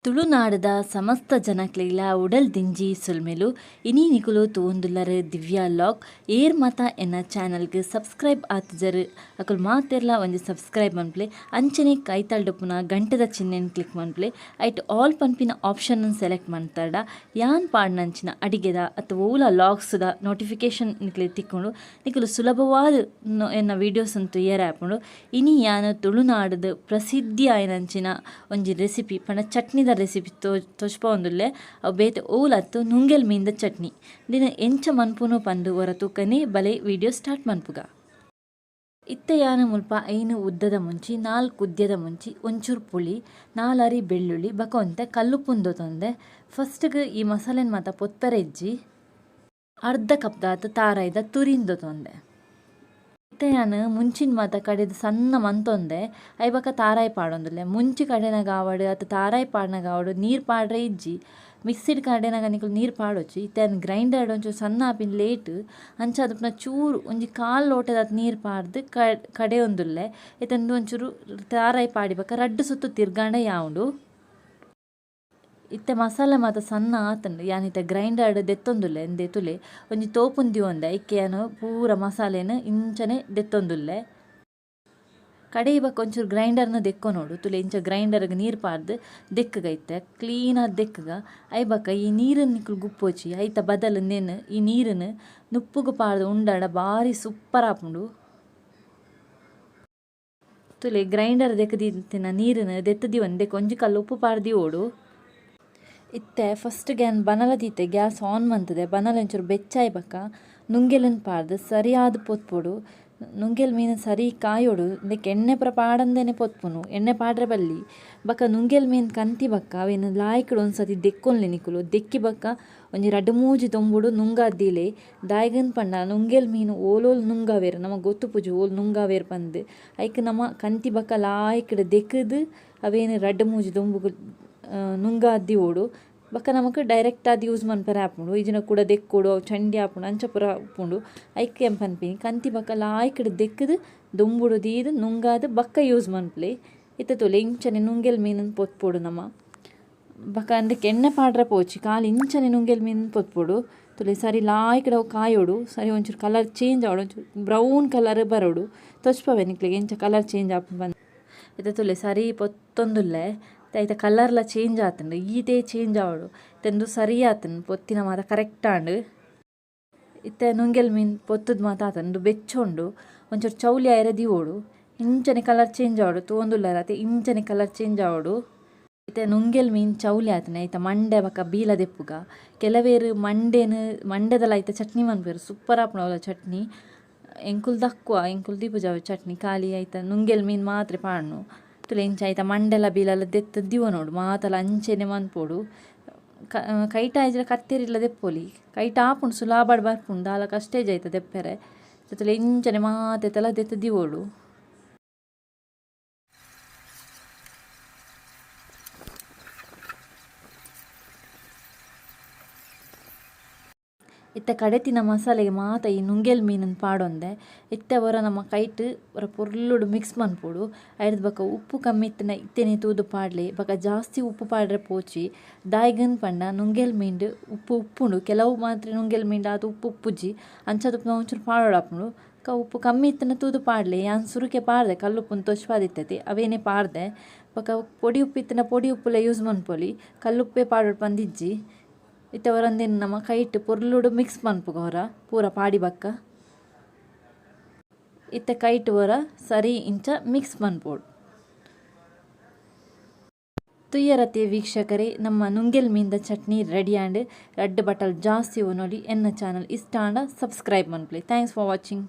ತುಳುನಾಡದ ಸಮಸ್ತ ಜನಕ್ಲೆಗ್ಲ ಉಡಲ್ ದಿಂಜಿ ಸುಲ್ಮೆಲು ಇನಿ ನಿಕುಲು ತೂಂದುಲ್ಲರು ದಿವ್ಯಾ ಲಾಗ್ ಏರ್ ಮಾತ ಎನ್ನ ಚಾನಲ್ಗೆ ಸಬ್ಸ್ಕ್ರೈಬ್ ಆತಜರು ಅಕುಲು ಮಾತೆರ್ಲ ಒಂಜಿ ಸಬ್ಸ್ಕ್ರೈಬ್ ಮನ್ಪ್ಲೆ ಅಂಚನೆ ಕೈತಲ್ಡುಪುನ ಗಂಟದ ಚಿಹ್ನೆನ್ ಕ್ಲಿಕ್ ಮನ್ಪ್ಲೆ ಐಟ್ ಆಲ್ ಪನ್ಪಿನ ಆಪ್ಷನ್ ಸೆಲೆಕ್ಟ್ ಮಾಡ್ತಾಡ ಯಾನ್ ಪಾಡ್ನಂಚಿನ ಅಡಿಗೆದ ಅಥವಾ ಓಲ ಲಾಗ್ಸ್ದ ನೋಟಿಫಿಕೇಶನ್ ನಿಕ್ಲೆ ತಿಕ್ಕೊಂಡು ನಿಕುಲು ಸುಲಭವಾದ ಎನ್ನ ವೀಡಿಯೋಸ್ ಅಂತೂ ಏರ್ ಆಪುಂಡು ಇನಿ ಯಾನು ತುಳುನಾಡದ ಪ್ರಸಿದ್ಧಿ ಆಯ್ನಂಚಿನ ಒಂಜಿ ರೆಸಿಪಿ ಪಂಡ ಚಟ್ನಿದ ರೆಸಿಪಿ ತೊಚ್ಪೊಂದುಲ್ಲೆ ಅವು ಬೇತೆ ಓಲತ್ತು ನುಂಗೆಲ್ ಮೀನ್ದ ಚಟ್ನಿ ದಿನ ಎಂಚ ಮನ್ಪುನು ಪಂದು ಹೊರ ತೂಕನೆ ಬಲೆ ವಿಡಿಯೋ ಸ್ಟಾರ್ಟ್ ಮನ್ಪುಗ. ಇತ್ತೆ ಯಾನ ಮುಲ್ಪ ಐನು ಉದ್ದದ ಮುಂಚಿ 4 ಉದ್ಯದ ಮುಂಚಿ ಒಂಚೂರು ಪುಳಿ 4 ಅರಿ ಬೆಳ್ಳುಳ್ಳಿ ಬಕ ಒಂತೆ ಕಲ್ಲುಪ್ಪುಂದು ತೊಂದೆ ಫಸ್ಟ್ಗೆ ಈ ಮಸಾಲೆನ ಮಾತ ಪೊತ್ತರೆಜ್ಜಿ ಅರ್ಧ ಕಪ್ ದಾತ ತಾರಾಯ್ದ ತುರಿಂದು ತೊಂದೆ. ಇತ್ತೆ ನಾನು ಮುಂಚಿನ ಮಾತ ಕಡೆದು ಸಣ್ಣ ಮಂತೊಂದೆ ಐಬಕ್ಕ ತಾರಾಯಿ ಪಾಡೊಂದುಲ್ಲೆ ಮುಂಚಿ ಕಡೆನಾಗ ಆವಡು ಅತ್ತು ತಾರಾಯಿ ಪಾಡ್ನಾಗ ಆವಡು ನೀರು ಪಾಡ್ರೆ ಇಜ್ಜಿ ಮಿಕ್ಸಿಡ್ ಕಡೆನಾಗ ನಿಕಲು ನೀರು ಪಾಡೊಚ್ಚಿ ಇತ್ತೆ ಅದನ್ನ ಗ್ರೈಂಡರ್ ಒಂಚೂರು ಸಣ್ಣ ಆಪಿನ ಲೇಟ್ ಅಂಚ ಅದಪ್ಪನ ಚೂರು ಒಂಜಿ ಕಾಲು ಲೋಟದ ನೀರು ಪಾಡ್ದು ಕಡೆ ಒಂದುಲ್ಲೆ ಇತ್ತಂದು ಒಂಚೂರು ತಾರಾಯಿ ಪಾಡಿಬಕ್ಕ ರಡ್ಡು ಸುತ್ತು ತಿರ್ಗಾಂಡ ಯಾವುದು ಇತ್ತೆ ಮಸಾಲೆ ಮಾತ ಸಣ್ಣ ಆತಂಡು ಯಾನಿತ್ತೆ ಗ್ರೈಂಡರ್ ದೆತ್ತೊಂದುಲ್ಲೆ ಎಂದೆತುಲೆ ಒಂಜಿ ತೋಪುಂದಿ ಒಂದೆ ಇಕ್ಕೆ ಯಾನು ಪೂರ ಮಸಾಲೆನ ಇಂಚನೆ ದೆತ್ತೊಂದುಲ್ಲೆ ಕಡೆ ಇವಾಗ ಒಂಚೂರು ಗ್ರೈಂಡರ್ನ ದೆಕ್ಕೊ ನೋಡು ತುಲೆ ಇಂಚ ಗ್ರೈಂಡರ್ಗೆ ನೀರು ಪಾರ್ದು ದೆಕ್ಕಗೈತೆ ಕ್ಲೀನಾದ ದೆಕ್ಕಗ ಐಬಕ್ಕ ಈ ನೀರನ್ನು ನಿಕ್ಕಲು ಗುಪ್ಪೋಚಿ ಐತ ಬದಲು ನೆನು ಈ ನೀರನ್ನು ನುಪ್ಪುಗು ಪಾಡ್ದು ಉಂಡಾಡ ಭಾರಿ ಸೂಪರ್ ಆಪುಂಡು. ತುಲೆ ಗ್ರೈಂಡರ್ ದೆಕ್ಕದಿತ್ತಿನ ನೀರನ್ನು ದೆತ್ತದಿ ಒಂದೆ ಒಂಜಿ ಕಲ್ಲು ಉಪ್ಪು ಪಾಡ್ದಿ ಓಡು ಇತ್ತೆ ಫಸ್ಟ್ ಗ್ಯಾನ್ ಬನಲ ದೀತೆ ಗ್ಯಾಸ್ ಆನ್ ಮಂತದೆ ಬನಲ ಒಂಚೂರು ಬೆಚ್ಚಾಯ್ಬಕ್ಕ ನುಂಗೆಲನ್ನು ಪಾಡ್ದು ಸರಿಯಾದ ಪೊತ್ಪೊಡು ನುಂಗೆಲ್ ಮೀನು ಸರಿ ಕಾಯೋಡು ಇದಕ್ಕೆ ಎಣ್ಣೆ ಪಾಡಂದೇನೆ ಪೊತ್ಪುನು ಎಣ್ಣೆ ಪಾಡ್ರೆ ಬಲ್ಲಿ ಬಕ್ಕ ನುಂಗೆಲ್ ಮೀನು ಕಂತಿ ಬಕ್ಕ ಅವೇನು ಲಾಯ್ಕಡು ಒಂದ್ಸತಿ ದೆಕ್ಕೊನ್ಲೆ ನಿಕುಲು ದೆಕ್ಕಿ ಬಕ್ಕ ಒಂಜಿ 2-3 ತೊಂಬುಡು ನುಂಗಾದೀಲೆ ದಾಯ್ಗನ್ ಪಂಡ ನುಂಗೆಲ್ ಮೀನು ಓಲೋಲ್ ನುಂಗಾವೇರು ನಮಗೆ ಗೊತ್ತು ಪೂಜು ಓಲ್ ನುಂಗಾವೇರು ಪಂದು ಐಕ್ ನಮ್ಮ ಕಂತಿ ಬಕ್ಕ ಲಾಯ್ಕಡು ದೆಕ್ಕದು ಅವೇನು 2-3 ತೊಂಬುಗು ನುಂಗಾದಿ ಓಡು ಬಕ್ಕ ನಮಕ್ ಡೈರೆಕ್ಟ್ ಆದ್ ಯೂಸ್ ಮನ್ಪರೆ ಆಪುಂಡು ಇಜಿನ ಕೂಡ ದೆಕ್ಕೊಡು ಅವು ಚಂಡಿ ಆಪುಂಡು ಅಂಚ ಪೂರ ಉಪ್ಪುಂಡು ಐಕ್ ಎಂಪನ್ಪಿನಿ ಕಂತಿ ಬಕ್ಕ ಲಾಯ್ಕಡು ದೆಕ್ಕದು ದೊಂಬುಡು ದೀದು ನುಂಗಾದು ಬಕ್ಕ ಯೂಸ್ ಮನ್ಪ್ಲೆ ಇತ್ತ ತೊಲೆ ಇಂಚನೆ ನುಂಗೆಲ್ ಮೀನನ್ನು ಪೊತ್ಪೊಡು ನಮ್ಮ ಬಕ್ಕ ಅಂದಕ್ಕೆ ಎಣ್ಣೆ ಪಾಡ್ರೆ ಪೋಚಿ ಕಾಲು ಇಂಚನೆ ನುಂಗೆಲ್ ಮೀನನ್ನು ಪೊತ್ಪೊಡು ತೊಲೆ ಸರಿ ಲಾಯ್ಕಡು ಅವು ಕಾಯೋಡು ಸರಿ ಒಂಚೂರು ಕಲರ್ ಚೇಂಜ್ ಆವಡು ಒಂಚೂರು ಬ್ರೌನ್ ಕಲರ್ ಬರೋಡು ತೊಚ್ಪವೆ ನಿಕ್ಲಿಗೆ ಇಂಚ ಕಲರ್ ಚೇಂಜ್ ಆಪುಂಡು ಬಂದು ಇತ್ತ ತೊಲೆ ಸರಿ ಪೊತ್ತೊಂದುಲ್ಲೆ ಐತ ಕಲರ್ಲ ಚೇಂಜ್ ಆತಂಡು ಈತೆ ಚೇಂಜ್ ಆವಡು ತೆಂದು ಸರಿ ಆತಂಡು ಪೊತ್ತಿನ ಮಾತ ಕರೆಕ್ಟ್ ಆಂಡು ಇತ್ತೆ ನುಂಗೆಲ್ ಮೀನು ಪೊತ್ತದ ಮಾತ ಆತಂಡು ಬೆಚ್ಚೊಂಡು ಒಂಚೂರು ಚೌಲಿ ಆಯ್ರೆ ದಿವೋಡು ಇಂಚನೆ ಕಲರ್ ಚೇಂಜ್ ಆವಡು ತೋಂದುಲ್ಲಾರತೆ ಇಂಚನೆ ಕಲರ್ ಚೇಂಜ್ ಆವಡು ಇತ್ತೆ ನುಂಗೆಲ್ ಮೀನು ಚೌಲಿ ಆತನೆ ಐತ ಮಂಡೆ ಬಕ್ಕ ಬೀಲ ದೆಪ್ಪುಗ ಕೆಲವೇರು ಮಂಡೆದಲ್ಲ ಐತ ಚಟ್ನಿ ಮನ್ಪೇರು ಸೂಪರ್ ಆಪುಂಡು ಅವಲ ಚಟ್ನಿ ಎಂಕುಲ್ ದಕ್ಕುವ ಎಂಕುಲ್ ದಿಪುಜಾವ ಚಟ್ನಿ ಖಾಲಿ ಐತ ನುಂಗೆಲ್ ಮೀನು ಮಾತ್ರ ಪಾಡ್ನು ತುಲೆ ಇಂಚ ಆಯ್ತ ಮಂಡೆಲ ಬೀಲಲ್ಲ ದೆತ್ತ ದಿವ ನೋಡು ಮಾತಲ ಅಂಚೆನೆ ಮನ್ಪೋಡು ಕೈಟ ಆಯ್ಜಲ ಕತ್ತೇರಿಲ್ಲ ದೆಪ್ಪೊಲಿ ಕೈಟ ಆಪುಂಡು ಸುಲಾಬಾಡ್ ಬರ್ಪುಂಡು ದಾಲ ಕಷ್ಟೇಜ್ ಆಯ್ತ ದೆಪ್ಪರೆ ತುಲೆ ಇಂಚನೆ ಮಾತೆತ್ತಲ ದೆತ್ತ ದಿವೋಡು. ಇತ್ತ ಕಡೆತಿನ ಮಸಾಲೆಗೆ ಮಾತ ಈ ನುಂಗೆಲ್ ಮೀನನ್ನು ಪಾಡೊಂದೆ ಇತ್ತೆ ಹೊರ ನಮ್ಮ ಕೈಟ್ ಹೊರ ಪೊರ್ಲುಡು ಮಿಕ್ಸ್ ಮನ್ಪೊಡು ಐಡ್ದು ಬಕ್ಕ ಉಪ್ಪು ಕಮ್ಮಿ ಇತ್ತಿನ ಇತ್ತೇನೆ ತೂದು ಪಾಡ್ಲೆ ಬಕ್ಕ ಜಾಸ್ತಿ ಉಪ್ಪು ಪಾಡ್ರೆ ಪೋಚಿ ದಾಯ್ಗನ್ ಪಂಡ ನುಂಗೆಲ್ ಮೀಂಡು ಉಪ್ಪುಂಡು ಕೆಲವು ಮಾತ್ರ ನುಂಗೆಲ್ ಮೀಂಡು ಅದು ಉಪ್ಪುಜ್ಜಿ ಅಂಚದಪ್ಪು ಒಂಚೂರು ಪಾಡೋಡಾಪುಂಡು ಉಪ್ಪು ಕಮ್ಮಿ ಇತ್ತಿನ ತೂದು ಪಾಡ್ಲೆ ಯಾನ್ ಸುರುಕೆ ಪಾಡ್ದೆ ಕಲ್ಲುಪ್ಪುನ ತೊಚ್ಪಾದಿತ್ತತಿ ಅವೇನೇ ಪಾಡ್ದೆ ಬಕ್ಕ ಪೊಡಿ ಉಪ್ಪು ಇತ್ತಿನ ಪೊಡಿ ಉಪ್ಪುಲೆ ಯೂಸ್ ಮನ್ಪೊಲಿ ಕಲ್ಲುಪ್ಪೆ ಪಾಡೋಡು ಪಂದಿಜ್ಜಿ ಇತ್ತೆ ಹೊರಂದೇನು ನಮ್ಮ ಕೈಟ್ ಪೊರ್ಲುಡು ಮಿಕ್ಸ್ ಮನ್ಪುಗ ಹೊರ ಪೂರ ಪಾಡಿ ಬಕ್ಕ ಇತ್ತೆ ಕೈಟ್ ಹೊರ ಸರಿ ಇಂಚ ಮಿಕ್ಸ್ ಮನ್ಪೋಡು. ತುಯ್ಯರತೆ ವೀಕ್ಷಕರೇ ನಮ್ಮ ನುಂಗೆಲ್ ಮೀನ್ದ ಚಟ್ನಿ ರೆಡಿ ಆಂಡ್ ರಡ್ಡ್ ಬಟಲ್ ಜಾಸ್ತಿ ನೋಡಿ ಎನ್ನ ಚಾನಲ್ ಇಷ್ಟ ಆಂಡ ಸಬ್ಸ್ಕ್ರೈಬ್ ಮನ್ಪ್ಲೆ. Thanks for watching.